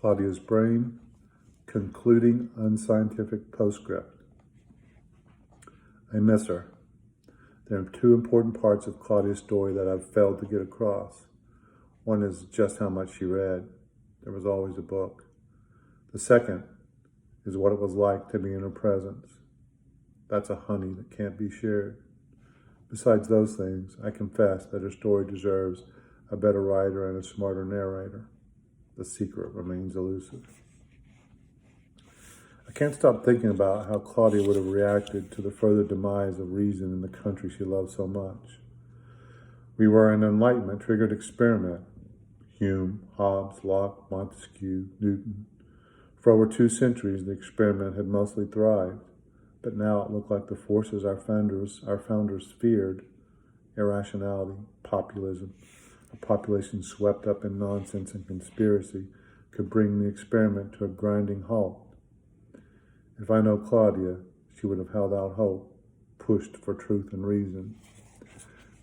Claudia's Brain, Concluding Unscientific Postscript. I miss her. There are two important parts of Claudia's story that I've failed to get across. One is just how much she read. There was always a book. The second is what it was like to be in her presence. That's a honey that can't be shared. Besides those things, I confess that her story deserves a better writer and a smarter narrator. The secret remains elusive. I can't stop thinking about how Claudia would have reacted to the further demise of reason in the country she loved so much. We were an Enlightenment-triggered experiment. Hume, Hobbes, Locke, Montesquieu, Newton. For over 2 centuries, the experiment had mostly thrived, but now it looked like the forces our founders feared, irrationality, populism, a population swept up in nonsense and conspiracy, could bring the experiment to a grinding halt. If I know Claudia, she would have held out hope, pushed for truth and reason.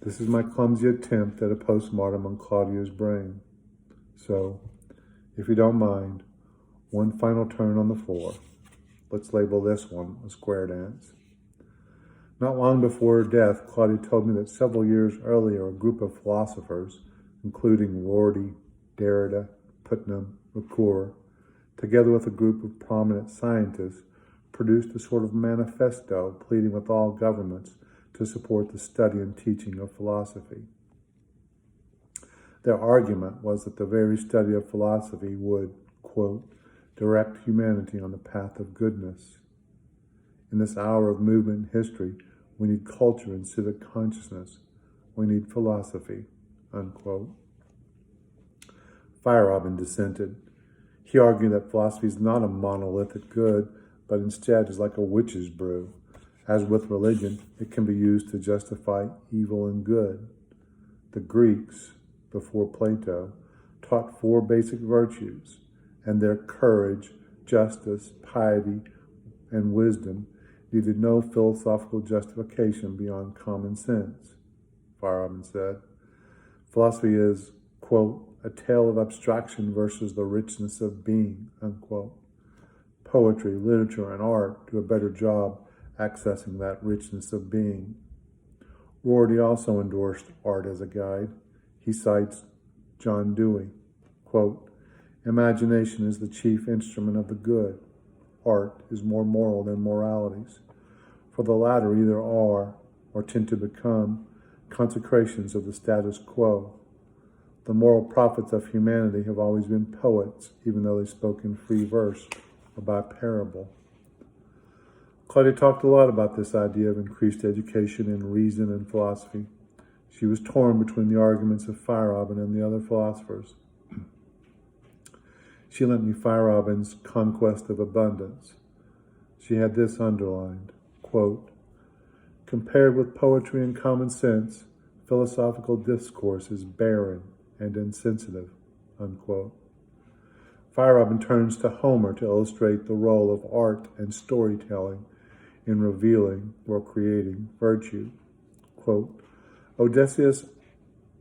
This is my clumsy attempt at a postmortem on Claudia's Brain. So, if you don't mind, one final turn on the floor. Let's label this one a square dance. Not long before her death, Claudia told me that several years earlier, a group of philosophers, including Rorty, Derrida, Putnam, Ricoeur, together with a group of prominent scientists, produced a sort of manifesto pleading with all governments to support the study and teaching of philosophy. Their argument was that the very study of philosophy would, quote, direct humanity on the path of goodness. In this hour of movement in history, we need culture and civic consciousness. We need philosophy, unquote. Feyerabend dissented. He argued that philosophy is not a monolithic good, but instead is like a witch's brew. As with religion, it can be used to justify evil and good. The Greeks, before Plato, taught 4 basic virtues, and their courage, justice, piety, and wisdom needed no philosophical justification beyond common sense, Feyerabend said. Philosophy is, quote, a tale of abstraction versus the richness of being, unquote. Poetry, literature, and art do a better job accessing that richness of being. Rorty also endorsed art as a guide. He cites John Dewey, quote, imagination is the chief instrument of the good. Art is more moral than moralities. For the latter either are, or tend to become, consecrations of the status quo. The moral prophets of humanity have always been poets, even though they spoke in free verse or by parable. Claudia talked a lot about this idea of increased education in reason and philosophy. She was torn between the arguments of Feyerabend and the other philosophers. She lent me Feyerabend's Conquest of Abundance. She had this underlined, quote, compared with poetry and common sense, philosophical discourse is barren and insensitive, unquote. Feyerabend turns to Homer to illustrate the role of art and storytelling in revealing or creating virtue. Quote, Odysseus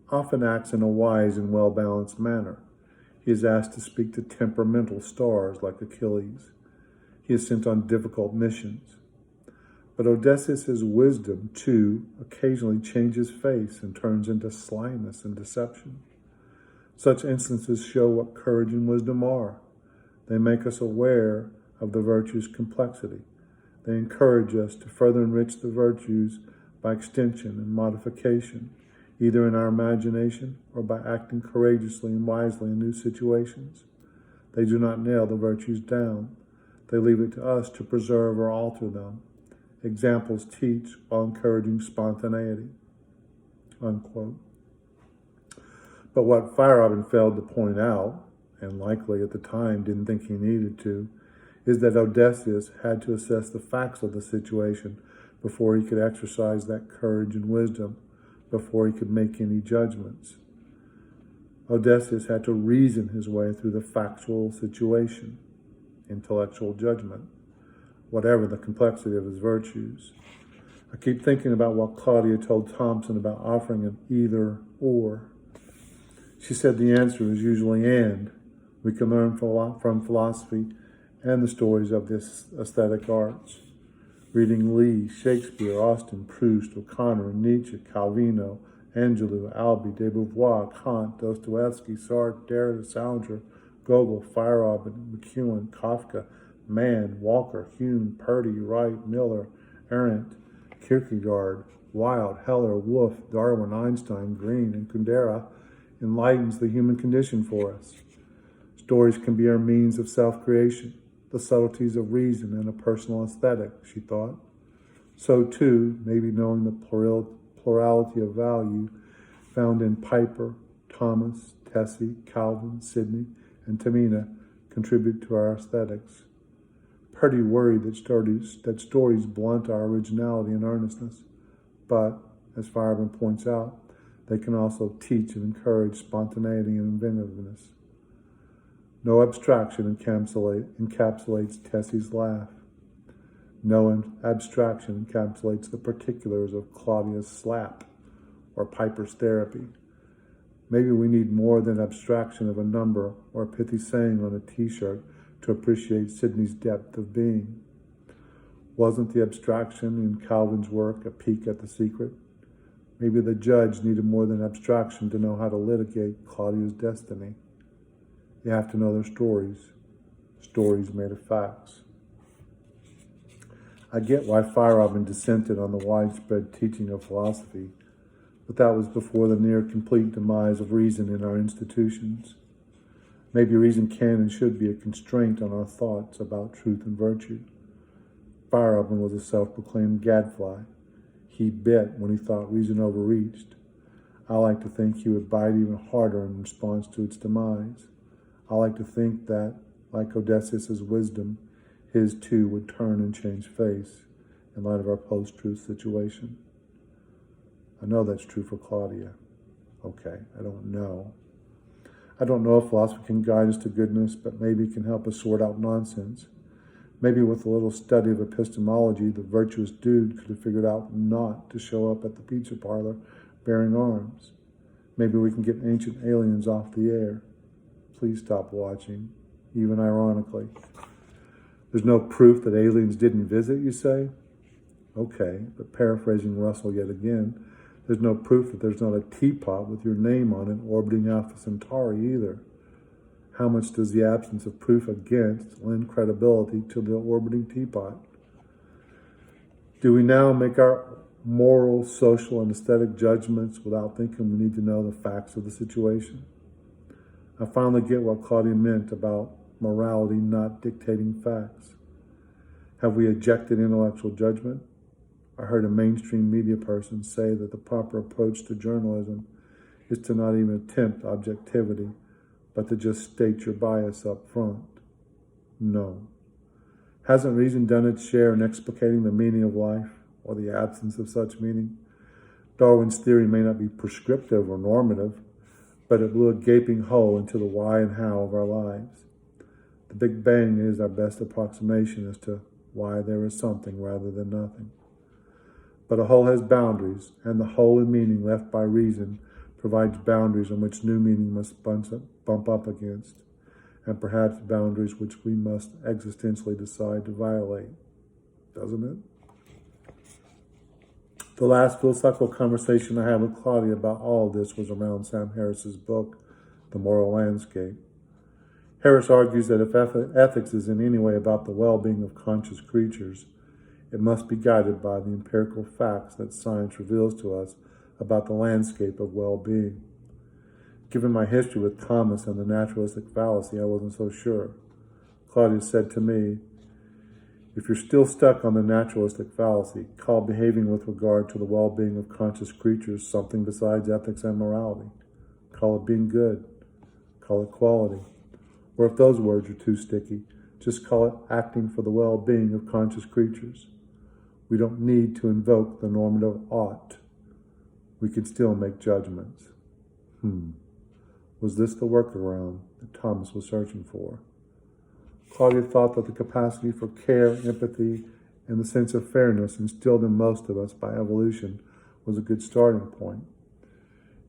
often acts in a wise and well-balanced manner. He is asked to speak to temperamental stars like Achilles. He is sent on difficult missions. But Odysseus' wisdom, too, occasionally changes face and turns into slyness and deception. Such instances show what courage and wisdom are. They make us aware of the virtue's complexity. They encourage us to further enrich the virtues by extension and modification, either in our imagination or by acting courageously and wisely in new situations. They do not nail the virtues down. They leave it to us to preserve or alter them. Examples teach while encouraging spontaneity, unquote. But what Feyerabend failed to point out, and likely at the time didn't think he needed to, is that Odysseus had to assess the facts of the situation before he could exercise that courage and wisdom, before he could make any judgments. Odysseus had to reason his way through the factual situation, intellectual judgment, whatever the complexity of his virtues. I keep thinking about what Claudia told Thompson about offering an either or. She said the answer is usually and, We can learn from philosophy and the stories of the aesthetic arts. Reading Lee, Shakespeare, Austen, Proust, O'Connor, Nietzsche, Calvino, Angelou, Albee, de Beauvoir, Kant, Dostoevsky, Sartre, Derrida, Salinger, Gogol, Feyerabend, McEwen, Kafka, Mann, Walker, Hume, Purdy, Wright, Miller, Arendt, Kierkegaard, Wilde, Heller, Wolff, Darwin, Einstein, Green, and Kundera enlightens the human condition for us. Stories can be our means of self-creation, the subtleties of reason and a personal aesthetic, she thought. So too, maybe knowing the plurality of value found in Piper, Thomas, Tessie, Calvin, Sidney, and Tamina contribute to our aesthetics. Purdy worried that stories blunt our originality and earnestness, but, as Feyerabend points out, they can also teach and encourage spontaneity and inventiveness. No abstraction encapsulates Tessie's laugh. No abstraction encapsulates the particulars of Claudia's slap or Piper's therapy. Maybe we need more than abstraction of a number or a pithy saying on a t-shirt to appreciate Sidney's depth of being. Wasn't the abstraction in Calvin's work a peek at the secret? Maybe the judge needed more than abstraction to know how to litigate Claudia's destiny. You have to know their stories made of facts. I get why Feyerabend dissented on the widespread teaching of philosophy, but that was before the near complete demise of reason in our institutions. Maybe reason can and should be a constraint on our thoughts about truth and virtue. Feyerabend was a self-proclaimed gadfly. He bit when he thought reason overreached. I like to think he would bite even harder in response to its demise. I like to think that, like Odysseus' wisdom, his too would turn and change face in light of our post-truth situation. I know that's true for Claudia. Okay, I don't know. I don't know if philosophy can guide us to goodness, but maybe it can help us sort out nonsense. Maybe with a little study of epistemology, the virtuous dude could have figured out not to show up at the pizza parlor bearing arms. Maybe we can get ancient aliens off the air. Please stop watching, even ironically. There's no proof that aliens didn't visit, you say? Okay, but paraphrasing Russell yet again, there's no proof that there's not a teapot with your name on it orbiting Alpha Centauri either. How much does the absence of proof against lend credibility to the orbiting teapot? Do we now make our moral, social, and aesthetic judgments without thinking we need to know the facts of the situation? I finally get what Claudia meant about morality not dictating facts. Have we ejected intellectual judgment? I heard a mainstream media person say that the proper approach to journalism is to not even attempt objectivity, but to just state your bias up front. No. Hasn't reason done its share in explicating the meaning of life, or the absence of such meaning? Darwin's theory may not be prescriptive or normative, but it blew a gaping hole into the why and how of our lives. The Big Bang is our best approximation as to why there is something rather than nothing. But a whole has boundaries, and the hole in meaning left by reason provides boundaries on which new meaning must bump up against, and perhaps boundaries which we must existentially decide to violate. Doesn't it? The last philosophical conversation I had with Claudia about all of this was around Sam Harris's book, The Moral Landscape. Harris argues that if ethics is in any way about the well-being of conscious creatures, it must be guided by the empirical facts that science reveals to us about the landscape of well-being. Given my history with Thomas and the naturalistic fallacy, I wasn't so sure. Claudia said to me, if you're still stuck on the naturalistic fallacy, call behaving with regard to the well-being of conscious creatures something besides ethics and morality. Call it being good. Call it quality. Or if those words are too sticky, just call it acting for the well-being of conscious creatures. We don't need to invoke the normative ought. We can still make judgments. Was this the workaround that Thomas was searching for? Claudia thought that the capacity for care, empathy, and the sense of fairness instilled in most of us by evolution was a good starting point.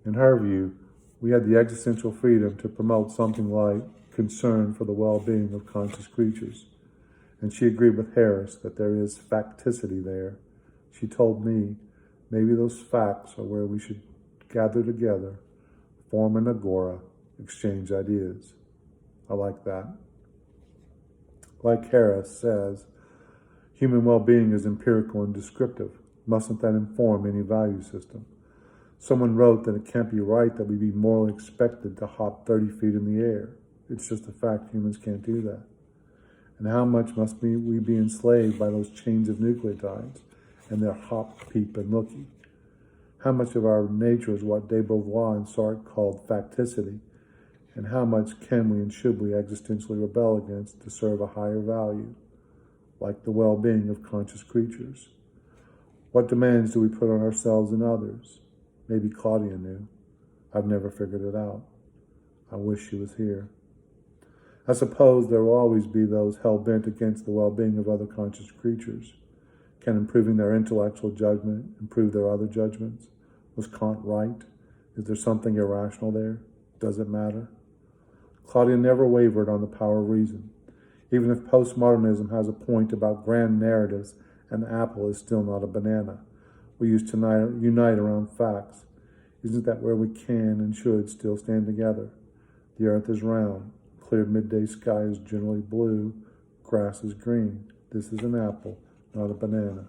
In her view, we had the existential freedom to promote something like concern for the well-being of conscious creatures. And she agreed with Harris that there is facticity there. She told me maybe those facts are where we should gather together, form an agora, exchange ideas. I like that. Like Harris says, human well-being is empirical and descriptive. Mustn't that inform any value system? Someone wrote that it can't be right that we be morally expected to hop 30 feet in the air. It's just a fact humans can't do that. And how much must we be enslaved by those chains of nucleotides and their hop, peep, and looky? How much of our nature is what de Beauvoir and Sartre called facticity, and how much can we and should we existentially rebel against to serve a higher value, like the well-being of conscious creatures? What demands do we put on ourselves and others? Maybe Claudia knew. I've never figured it out. I wish she was here. I suppose there will always be those hell-bent against the well-being of other conscious creatures. Can improving their intellectual judgment improve their other judgments? Was Kant right? Is there something irrational there? Does it matter? Claudia never wavered on the power of reason. Even if postmodernism has a point about grand narratives, an apple is still not a banana. We used to unite around facts. Isn't that where we can and should still stand together? The earth is round. Clear midday sky is generally blue. Grass is green. This is an apple, not a banana.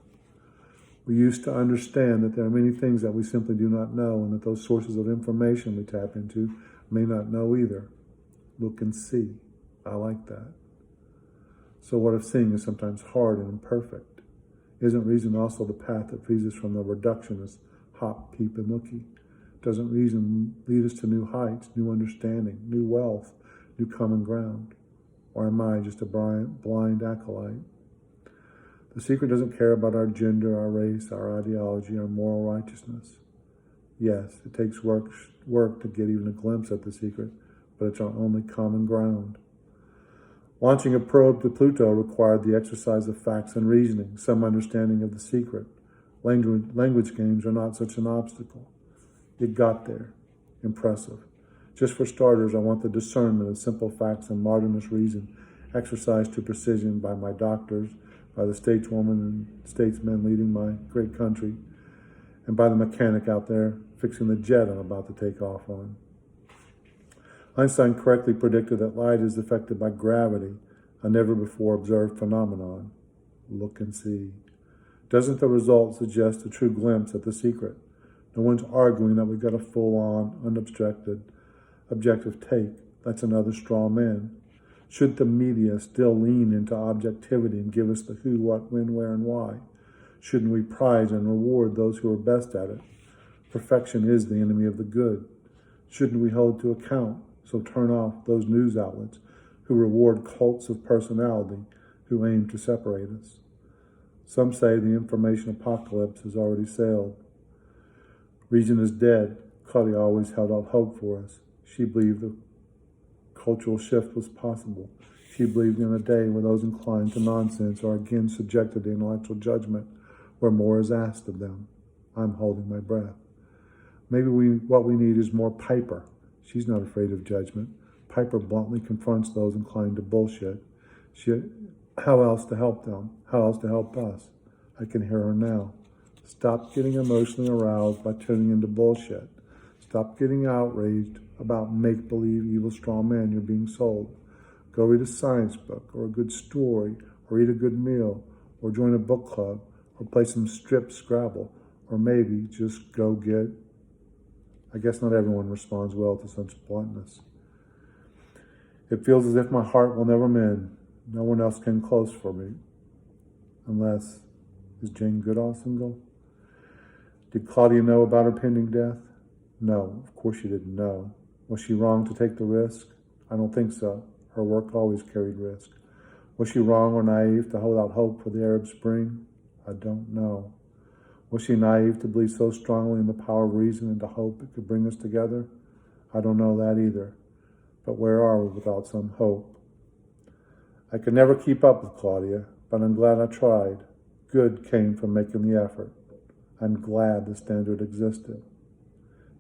We used to understand that there are many things that we simply do not know, and that those sources of information we tap into may not know either. Look and see. I like that. So what if seeing is sometimes hard and imperfect? Isn't reason also the path that frees us from the reductionist hop, peep, and looky? Doesn't reason lead us to new heights, new understanding, new wealth, new common ground? Or am I just a blind acolyte? The secret doesn't care about our gender, our race, our ideology, our moral righteousness. Yes, it takes work to get even a glimpse at the secret, but it's our only common ground. Launching a probe to Pluto required the exercise of facts and reasoning, some understanding of the secret. Language games are not such an obstacle. It got there. Impressive. Just for starters, I want the discernment of simple facts and modernist reason exercised to precision by my doctors, by the stateswoman and statesmen leading my great country, and by the mechanic out there fixing the jet I'm about to take off on. Einstein correctly predicted that light is affected by gravity, a never-before-observed phenomenon. Look and see. Doesn't the result suggest a true glimpse at the secret? No one's arguing that we've got a full-on, unobstructed, objective take. That's another straw man. Should the media still lean into objectivity and give us the who, what, when, where, and why? Shouldn't we prize and reward those who are best at it? Perfection is the enemy of the good. Shouldn't we hold to account? So turn off those news outlets who reward cults of personality who aim to separate us. Some say the information apocalypse has already sailed. Reason is dead. Claudia always held out hope for us. She believed the cultural shift was possible. She believed in a day where those inclined to nonsense are again subjected to intellectual judgment, where more is asked of them. I'm holding my breath. Maybe what we need is more Piper. She's not afraid of judgment. Piper bluntly confronts those inclined to bullshit. How else to help them? How else to help us? I can hear her now. Stop getting emotionally aroused by tuning into bullshit. Stop getting outraged about make-believe evil straw man you're being sold. Go read a science book, or a good story, or eat a good meal, or join a book club, or play some strip Scrabble, or maybe just go get... I guess not everyone responds well to such bluntness. It feels as if my heart will never mend. No one else came close for me. Unless, is Jane Goodall single? Did Claudia know about her pending death? No, of course she didn't know. Was she wrong to take the risk? I don't think so. Her work always carried risk. Was she wrong or naive to hold out hope for the Arab Spring? I don't know. Was she naive to believe so strongly in the power of reason and to hope it could bring us together? I don't know that either. But where are we without some hope? I could never keep up with Claudia, but I'm glad I tried. Good came from making the effort. I'm glad the standard existed.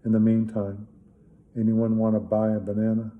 In the meantime, anyone want to buy a banana?